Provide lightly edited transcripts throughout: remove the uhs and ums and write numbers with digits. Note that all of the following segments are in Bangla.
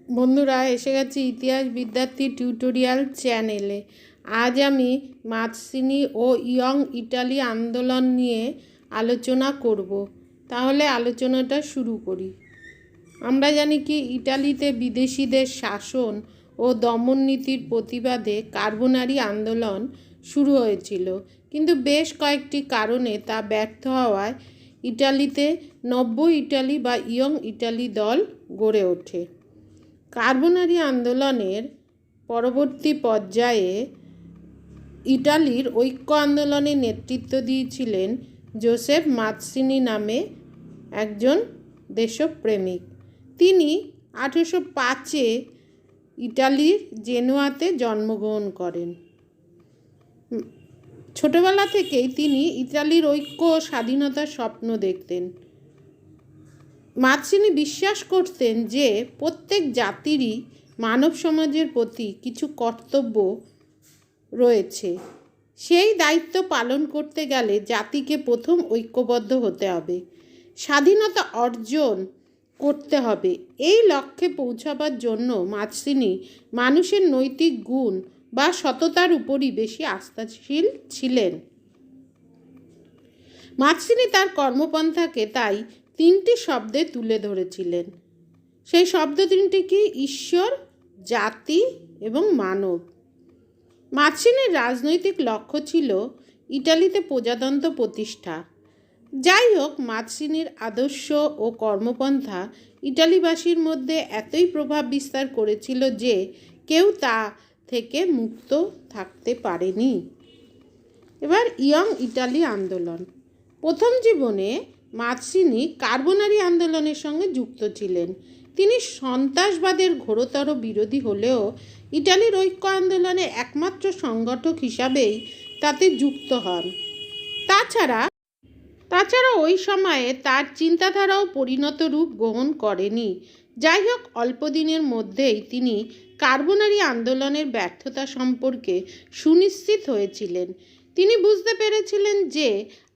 বন্ধুরা, এসে গেছি ইতিহাস বিদ্যার্থী টিউটোরিয়াল চ্যানেলে। আজ আমি মাৎসিনি ও ইয়ং ইটালি আন্দোলন নিয়ে আলোচনা করব। তাহলে আলোচনাটা শুরু করি। আমরা জানি কি ইটালিতে বিদেশিদের শাসন ও দমন নীতির প্রতিবাদে কার্বোনারি আন্দোলন শুরু হয়েছিল, কিন্তু বেশ কয়েকটি কারণে তা ব্যর্থ হওয়ায় ইটালিতে নব্য ইটালি বা ইয়ং ইটালি দল গড়ে ওঠে। কার্বোনারি আন্দোলনের পরবর্তী পর্যায়ে ইটালির ঐক্য আন্দোলনে নেতৃত্ব দিয়েছিলেন জোসেফ মাৎসিনি নামে একজন দেশপ্রেমিক। তিনি 1805-এ ইটালির জেনোয়াতে জন্মগ্রহণ করেন। ছোটবেলা থেকেই তিনি ইটালির ঐক্য ও স্বাধীনতার স্বপ্ন দেখতেন। মাৎসিনি বিশ্বাস করতেন যে প্রত্যেক জাতিরই মানব সমাজের প্রতি কিছু কর্তব্য রয়েছে। সেই দায়িত্ব পালন করতে গেলে জাতিকে প্রথম ঐক্যবদ্ধ হতে হবে, স্বাধীনতা অর্জন করতে হবে। এই লক্ষ্যে পৌঁছাবার জন্য মাৎসিনি মানুষের নৈতিক গুণ বা সততার উপরই বেশি আস্থাশীল ছিলেন। মাৎসিনি তার কর্মপন্থাকে তাই 3টি শব্দে তুলে ধরেছিলেন। সেই শব্দ 3টি কি? ঈশ্বর, জাতি এবং মানব। মাৎসিনির রাজনৈতিক লক্ষ্য ছিল ইটালিতে প্রজাতন্ত্র প্রতিষ্ঠা। যাই হোক, মাৎসিনির আদর্শ ও কর্মপন্থা ইটালিবাসীর মধ্যে এতই প্রভাব বিস্তার করেছিল যে কেউ তা থেকে মুক্ত থাকতে পারেনি। এবার ইয়ং ইটালি আন্দোলন। প্রথম জীবনে মাৎসিনি কার্বোনারি আন্দোলনের সঙ্গে যুক্ত ছিলেন। তিনি সন্ত্রাসবাদের ঘোরতর বিরোধী হলেও ইটালির ঐক্য আন্দোলনের একমাত্র সংগঠক হিসাবেই তাতে যুক্ত হন। তাছাড়া ওই সময়ে তার চিন্তাধারাও পরিণত রূপ গ্রহণ করেনি। যাই হোক, অল্প দিনের মধ্যেই তিনি কার্বোনারি আন্দোলনের ব্যর্থতা সম্পর্কে সুনিশ্চিত হয়েছিলেন। তিনি বুঝতে পেরেছিলেন যে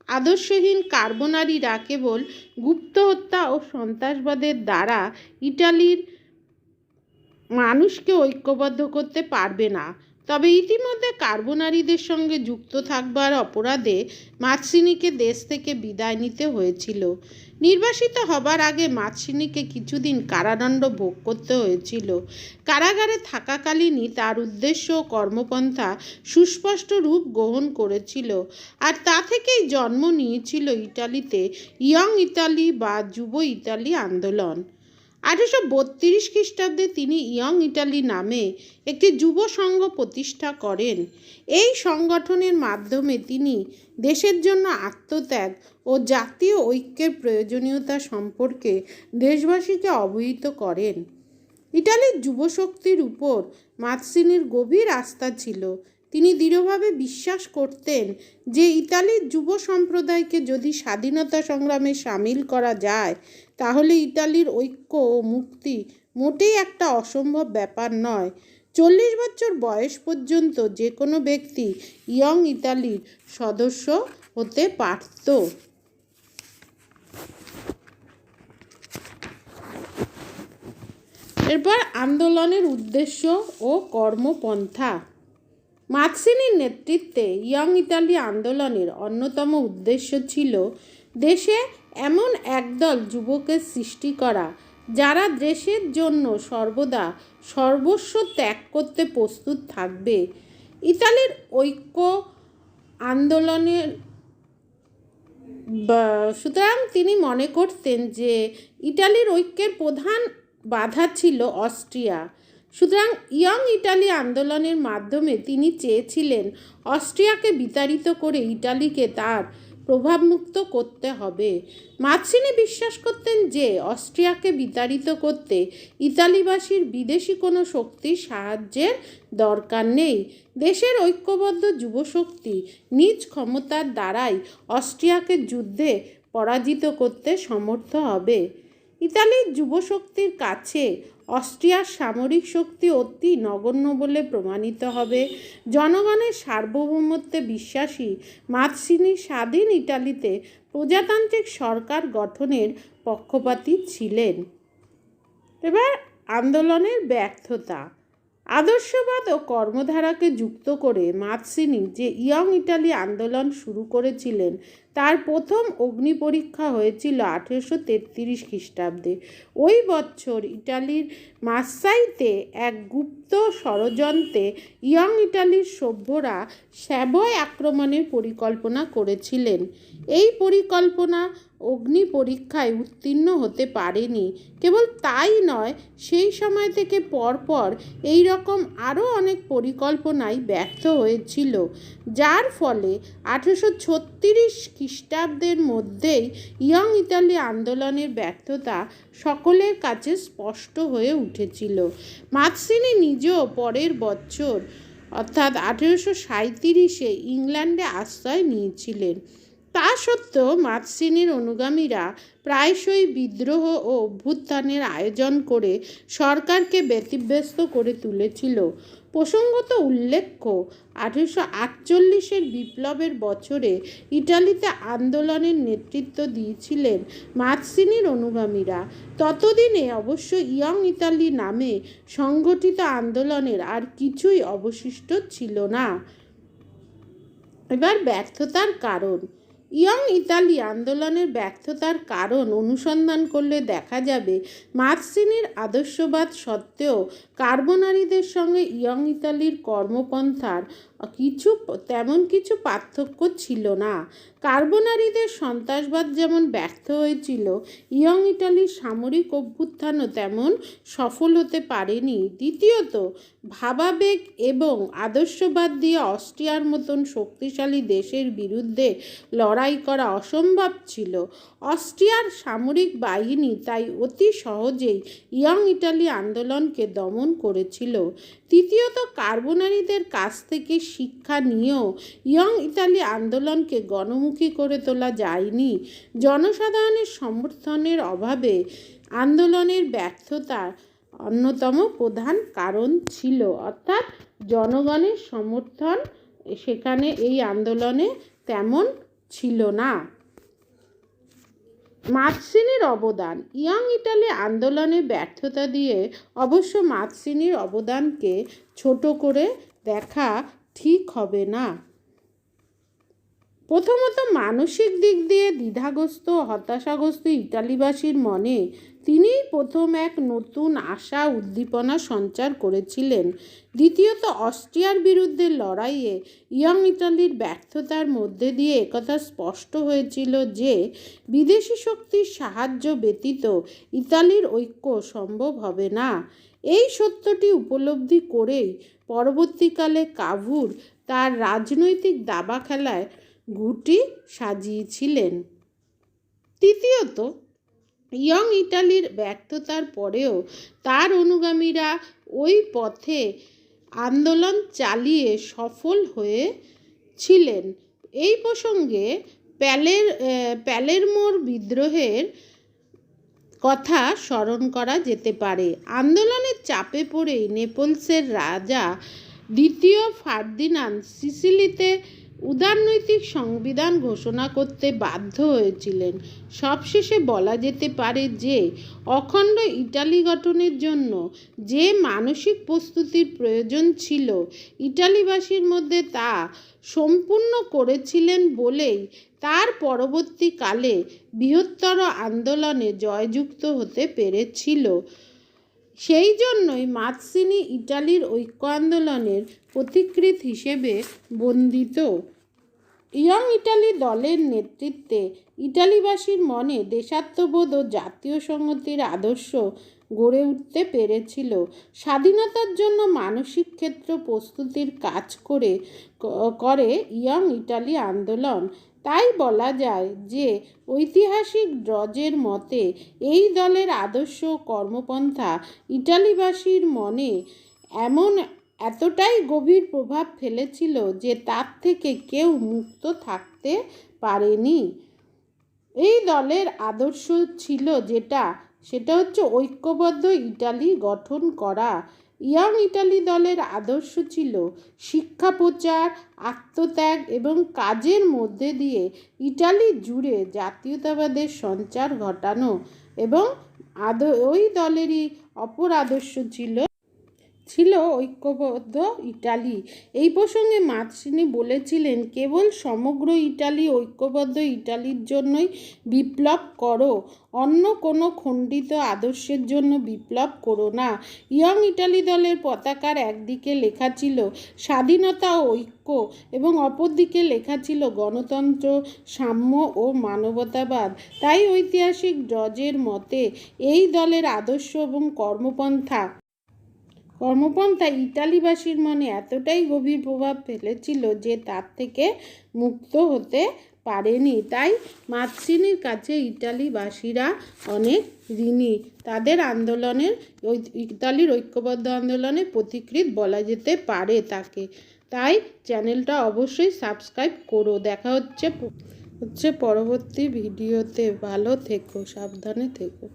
আদর্শহীন কার্বোনারিরা কেবল গুপ্ত হত্যা ও সন্ত্রাসবাদের দ্বারা ইটালির মানুষকে ঐক্যবদ্ধ করতে পারবে না। তবে ইতিমধ্যে কার্বোনারিদের সঙ্গে যুক্ত থাকবার অপরাধে মাৎসিনিকে দেশ থেকে বিদায় নিতে হয়েছিল। নির্বাসিত হবার আগে মাৎসিনিকে কিছুদিন কারাদণ্ড ভোগ করতে হয়েছিল। কারাগারে থাকাকালীনই তার উদ্দেশ্য ও কর্মপন্থা সুস্পষ্ট রূপ গ্রহণ করেছিল, আর তা থেকেই জন্ম নিয়েছিল ইটালিতে ইয়ং ইটালি বা যুব ইটালি আন্দোলন। 1832 খ্রিস্টাব্দে তিনি ইয়ং ইটালি নামে একটি যুব সংঘ প্রতিষ্ঠা করেন। এই সংগঠনের মাধ্যমে তিনি দেশের জন্য আত্মত্যাগ ও জাতীয় ঐক্যের প্রয়োজনীয়তা সম্পর্কে দেশবাসীকে অবহিত করেন। ইটালির যুবশক্তির উপর মাৎসিনির গভীর আস্থা ছিল। তিনি দৃঢ়ভাবে বিশ্বাস করতেন যে ইতালির যুব সম্প্রদায়কে যদি স্বাধীনতা সংগ্রামে সামিল করা যায় তাহলে ইটালির ঐক্য ও মুক্তি মোটেই একটা অসম্ভব ব্যাপার নয়। 40 বছর বয়স পর্যন্ত যে কোনো ব্যক্তি ইয়ং ইটালির সদস্য হতে পারত। এরপর আন্দোলনের উদ্দেশ্য ও কর্মপন্থা। মাৎসিনির নেতৃত্বে ইয়ং ইটালি আন্দোলনের অন্যতম উদ্দেশ্য ছিল দেশে এমন একদল যুবকের সৃষ্টি করা যারা দেশের জন্য সর্বদা সর্বস্ব ত্যাগ করতে প্রস্তুত থাকবে। ইতালির ঐক্য আন্দোলনের সুতরাং তিনি মনে করতেন যে ইটালির ঐক্যের প্রধান বাধা ছিল অস্ট্রিয়া। সুতরাং ইয়ং ইটালি আন্দোলনের মাধ্যমে তিনি চেয়েছিলেন অস্ট্রিয়াকে বিতাড়িত করে ইটালিকে তার প্রভাবমুক্ত করতে হবে। মাৎসিনি বিশ্বাস করতেন যে অস্ট্রিয়াকে বিতাড়িত করতে ইতালিবাসীর বিদেশি কোনো শক্তির সাহায্যের দরকার নেই। দেশের ঐক্যবদ্ধ যুবশক্তি নিজ ক্ষমতার দ্বারাই অস্ট্রিয়াকে যুদ্ধে পরাজিত করতে সমর্থ হবে। ইতালির যুবশক্তির কাছে অস্ট্রিয়ার সামরিক শক্তি অতি নগণ্য বলে প্রমাণিত হবে। জনগণের সার্বভৌমত্বে বিশ্বাসী মাৎসিনি স্বাধীন ইটালিতে প্রজাতান্ত্রিক সরকার গঠনের পক্ষপাতী ছিলেন। এবার আন্দোলনের ব্যর্থতা। আদর্শবাদ ও কর্মধারাকে যুক্ত করে মাৎসিনি যে ইয়ং ইটালি আন্দোলন শুরু করেছিলেন তার প্রথম অগ্নিপরীক্ষা হয়েছিল 1833 খ্রিস্টাব্দে। ওই বছর ইটালির মার্সাইতে এক গুপ্ত ষড়যন্ত্রে ইয়ং ইটালির সভ্যরা স্যাভয় আক্রমণের পরিকল্পনা করেছিলেন। এই পরিকল্পনা অগ্নি পরীক্ষায় উত্তীর্ণ হতে পারেনি। কেবল তাই নয়, সেই সময় থেকে পরপর এই রকম আরও অনেক পরিকল্পনাই ব্যর্থ হয়েছিল, যার ফলে 1836 খ্রিস্টাব্দের মধ্যেই ইয়ং ইতালি আন্দোলনের ব্যর্থতা সকলের কাছে স্পষ্ট হয়ে উঠেছিল। মাৎসিনি নিজেও পরের বছর অর্থাৎ 1837-এ ইংল্যান্ডে আশ্রয় নিয়েছিলেন। তা সত্ত্বেও মাৎসিনির অনুগামীরা প্রায়শই বিদ্রোহ ও অভ্যুত্থানের আয়োজন করে সরকারকে ব্যতিব্যস্ত করে তুলেছিল। প্রসঙ্গত উল্লেখ্য, 1848-এর বিপ্লবের বছরে ইটালিতে আন্দোলনের নেতৃত্ব দিয়েছিলেন মাৎসিনির অনুগামীরা। ততদিনে অবশ্য ইয়ং ইতালি নামে সংগঠিত আন্দোলনের আর কিছুই অবশিষ্ট ছিল না। এবার ব্যর্থতার কারণ। ইয়ং ইতালি আন্দোলনের ব্যর্থতার কারণ অনুসন্ধান করলে দেখা যাবে মাৎসিনির আদর্শবাদ সত্ত্বেও কার্বোনারিদের সঙ্গে ইয়ং ইতালির কর্মপন্থার তেমন কিছু পার্থক্য ছিল না। কার্বোনারিদের সন্ত্রাসবাদ যেমন ব্যর্থ হয়েছিল, ইয়ং ইটালির সামরিক অভ্যুত্থানও তেমন সফল হতে পারেনি। দ্বিতীয়ত, ভাবাবেগ এবং আদর্শবাদ দিয়ে অস্ট্রিয়ার মতন শক্তিশালী দেশের বিরুদ্ধে লড়াই করা অসম্ভব ছিল। অস্ট্রিয়ার সামরিক বাহিনী তাই অতি সহজেই ইয়ং ইটালি আন্দোলনকে দমন করেছিল। তৃতীয়ত, কার্বোনারিদের কাছ থেকে শিক্ষা নিয়েও ইয়ং ইতালি আন্দোলনকে গণমুখী করে তোলা যায়নি। জনসাধারণের সমর্থনের অভাবে আন্দোলনের ব্যর্থতার অন্যতম প্রধান কারণ ছিল, অর্থাৎ জনগণের সমর্থন সেখানে এই আন্দোলনে তেমন ছিল না। মাৎসিনির অবদান। ইয়ং ইটালি আন্দোলনের ব্যর্থতা দিয়ে অবশ্য মাৎসিনির অবদানকে ছোট করে দেখা ঠিক হবে না। প্রথমত, মানসিক দিক দিয়ে দ্বিধাগ্রস্ত হতাশাগ্রস্ত ইটালিবাসীর মনে তিনিই প্রথম এক নতুন আশা উদ্দীপনা সঞ্চার করেছিলেন। দ্বিতীয়ত, অস্ট্রিয়ার বিরুদ্ধে লড়াইয়ে ইয়ং ইটালির ব্যর্থতার মধ্যে দিয়ে একথা স্পষ্ট হয়েছিল যে বিদেশি শক্তির সাহায্য ব্যতীত ইতালির ঐক্য সম্ভব হবে না। এই সত্যটি উপলব্ধি করেই পরবর্তীকালে কাভুর তার রাজনৈতিক দাবা খেলায় গুটি সাজিয়েছিলেন। তৃতীয়ত, ইয়ং ইটালির ব্যর্থতার পরেও তার অনুগামীরা ওই পথে আন্দোলন চালিয়ে সফল হয়েছিলেন। এই প্রসঙ্গে প্যালেরমোর বিদ্রোহের কথা স্মরণ করা যেতে পারে। আন্দোলনের চাপে পড়েই নেপলসের রাজা দ্বিতীয় ফার্দিনান্দ সিসিলিতে উদারনৈতিক সংবিধান ঘোষণা করতে বাধ্য হয়েছিলেন। সবশেষে বলা যেতে পারে যে অখণ্ড ইটালি গঠনের জন্য যে মানসিক প্রস্তুতির প্রয়োজন ছিল, ইটালিবাসীর মধ্যে তা সম্পূর্ণ করেছিলেন বলেই তার পরবর্তীকালে বৃহত্তর আন্দোলনে জয়যুক্ত হতে পেরেছিল। সেই জন্যই মাৎসিনি ইটালির ঐক্য আন্দোলনের পথিকৃৎ হিসেবে বন্দিত। ইয়ং ইটালি দলের নেতৃত্বে ইটালিবাসীর মনে দেশাত্মবোধ ও জাতীয় সংহতির আদর্শ গড়ে উঠতে পেরেছিল। স্বাধীনতার জন্য মানসিক ক্ষেত্র প্রস্তুতির কাজ করে ইয়ং ইটালি আন্দোলন। তাই বলা যায় যে ঐতিহাসিক ড্রজের মতে এই দলের আদর্শ কর্মপন্থা ইটালিবাসীর মনে এতটাই গভীর প্রভাব ফেলেছিল যে তার থেকে কেউ মুক্ত থাকতে পারেনি। এই দলের আদর্শ ছিল সেটা হচ্ছে ঐক্যবদ্ধ ইটালি গঠন করা। ইয়ং ইটালি দলের আদর্শ ছিল শিক্ষা প্রচার, আত্মত্যাগ এবং কাজের মধ্যে দিয়ে ইটালি জুড়ে জাতীয়তাবাদের সঞ্চার ঘটানো এবং ওই দলেরই অপর আদর্শ ছিল ঐক্যবদ্ধ ইটালি। এই প্রসঙ্গে মাzzini বলেছিলেন, কেবল সমগ্র ইটালি ঐক্যবদ্ধ ইটালির জন্যই বিপ্লব করো, অন্য কোনো খণ্ডিত আদর্শের জন্য বিপ্লব করো না। ইয়ং ইটালি দলের পতাকার একদিকে লেখা ছিল স্বাধীনতা ও ঐক্য এবং অপরদিকে লেখা ছিল গণতন্ত্র, সাম্য ও মানবতাবাদ। তাই ঐতিহাসিক জর্জের মতে এই দলের আদর্শ এবং কর্মপন্থা ইটালিবাসীর মনে এতটাই গভীর প্রভাব ফেলেছিল যে তার থেকে মুক্ত হতে পারেনি। তাই মাzziniর কাছে ইটালিবাসীরা অনেক ঋণী। তাদের ইতালির ঐক্যবদ্ধ আন্দোলনের পথিকৃৎ বলা যেতে পারে তাকে। তাই চ্যানেলটা অবশ্যই সাবস্ক্রাইব করো। দেখা হচ্ছে পরবর্তী ভিডিওতে। ভালো থেকো, সাবধানে থেকো।